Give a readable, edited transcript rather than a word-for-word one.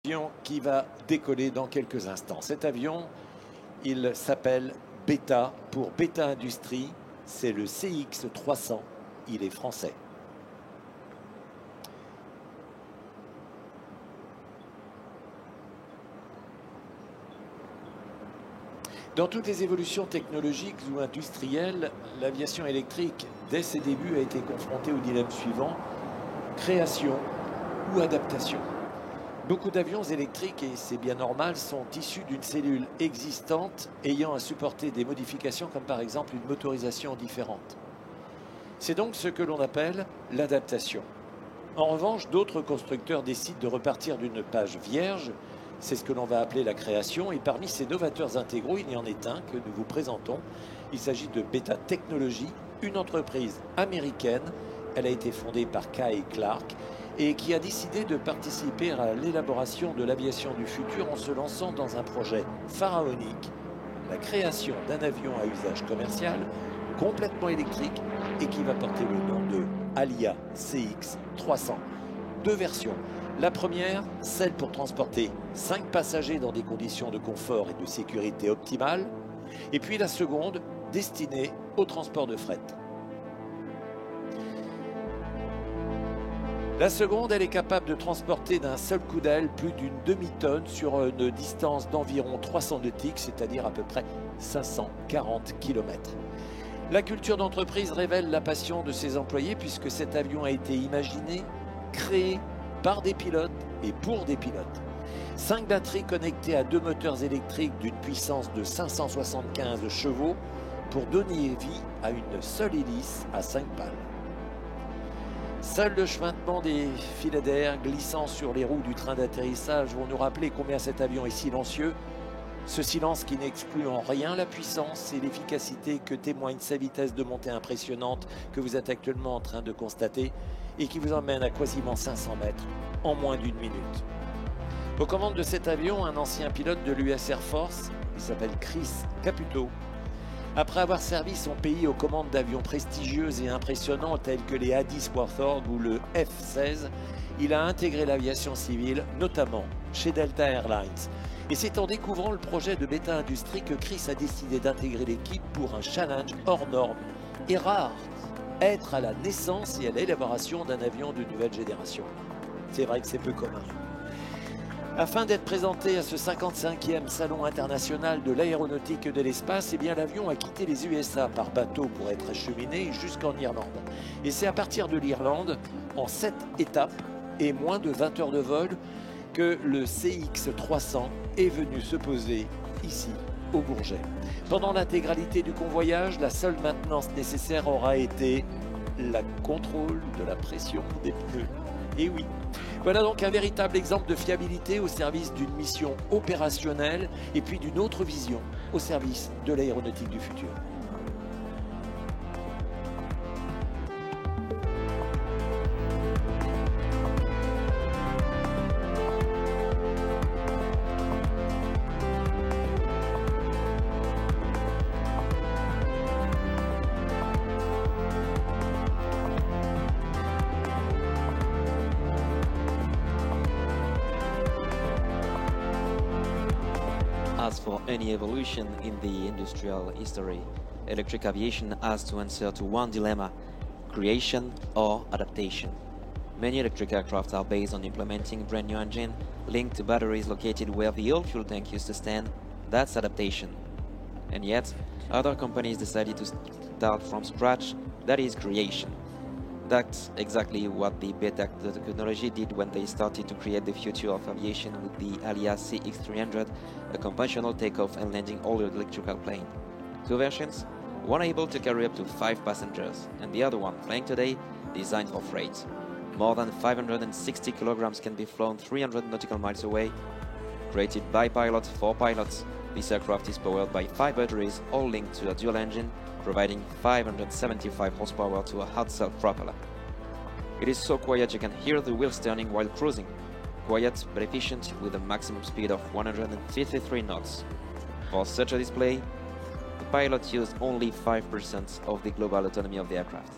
Avion qui va décoller dans quelques instants. Cet avion, il s'appelle Beta pour Beta Industries. C'est le CX-300. Il est français. Dans toutes les évolutions technologiques ou industrielles, l'aviation électrique, dès ses débuts, a été confrontée au dilemme suivant: création ou adaptation. Beaucoup d'avions électriques, et c'est bien normal, sont issus d'une cellule existante ayant à supporter des modifications comme par exemple une motorisation différente. C'est donc ce que l'on appelle l'adaptation. En revanche, d'autres constructeurs décident de repartir d'une page vierge. C'est ce que l'on va appeler la création, et parmi ces novateurs intégraux, il y en est un que nous vous présentons. Il s'agit de Beta Technologies, une entreprise américaine. Elle a été fondée par Kay Clark et qui a décidé de participer à l'élaboration de l'aviation du futur en se lançant dans un projet pharaonique, la création d'un avion à usage commercial complètement électrique et qui va porter le nom de Alia CX-300. Deux versions. La première, celle pour transporter 5 passagers dans des conditions de confort et de sécurité optimales. Et puis la seconde, destinée au transport de fret. La seconde, elle est capable de transporter d'un seul coup d'aile plus d'une demi-tonne sur une distance d'environ 300 nautiques, c'est-à-dire à peu près 540 km. La culture d'entreprise révèle la passion de ses employés puisque cet avion a été imaginé, créé par des pilotes et pour des pilotes. 5 batteries connectées à 2 moteurs électriques d'une puissance de 575 chevaux pour donner vie à une seule hélice à 5 pales. Seul le chuintement des filets d'air glissant sur les roues du train d'atterrissage vont nous rappeler combien cet avion est silencieux. Ce silence qui n'exclut en rien la puissance et l'efficacité que témoigne sa vitesse de montée impressionnante que vous êtes actuellement en train de constater et qui vous emmène à quasiment 500 mètres en moins d'une minute. Aux commandes de cet avion, un ancien pilote de l'US Air Force, il s'appelle Chris Caputo. Après avoir servi son pays aux commandes d'avions prestigieux et impressionnants tels que les A-10 Warthog ou le F-16, il a intégré l'aviation civile, notamment chez Delta Airlines. Et c'est en découvrant le projet de Beta Industries que Chris a décidé d'intégrer l'équipe pour un challenge hors norme et rare, être à la naissance et à l'élaboration d'un avion de nouvelle génération. C'est vrai que c'est peu commun. Afin d'être présenté à ce 55e Salon international de l'aéronautique et de l'espace, eh bien l'avion a quitté les USA par bateau pour être acheminé jusqu'en Irlande. Et c'est à partir de l'Irlande, en 7 étapes et moins de 20 heures de vol, que le CX-300 est venu se poser ici, au Bourget. Pendant l'intégralité du convoyage, la seule maintenance nécessaire aura été le contrôle de la pression des pneus. Et oui, voilà donc un véritable exemple de fiabilité au service d'une mission opérationnelle et puis d'une autre vision au service de l'aéronautique du futur. As for any evolution in the industrial history, electric aviation has to answer to one dilemma: creation or adaptation. Many electric aircraft are based on implementing brand new engine linked to batteries located where the old fuel tank used to stand. That's adaptation. And yet, other companies decided to start from scratch. That is creation. That's exactly what the Beta Technology did when they started to create the future of aviation with the Alia CX-300, a conventional takeoff and landing all-electrical plane. 2 versions, one able to carry up to 5 passengers, and the other one, flying today, designed for freight. More than 560 kilograms can be flown 300 nautical miles away. Created by pilots for pilots, this aircraft is powered by 5 batteries, all linked to a dual engine, providing 575 horsepower to a hot cell propeller. It is so quiet you can hear the wheels turning while cruising. Quiet but efficient with a maximum speed of 153 knots. For such a display, the pilot used only 5% of the global autonomy of the aircraft.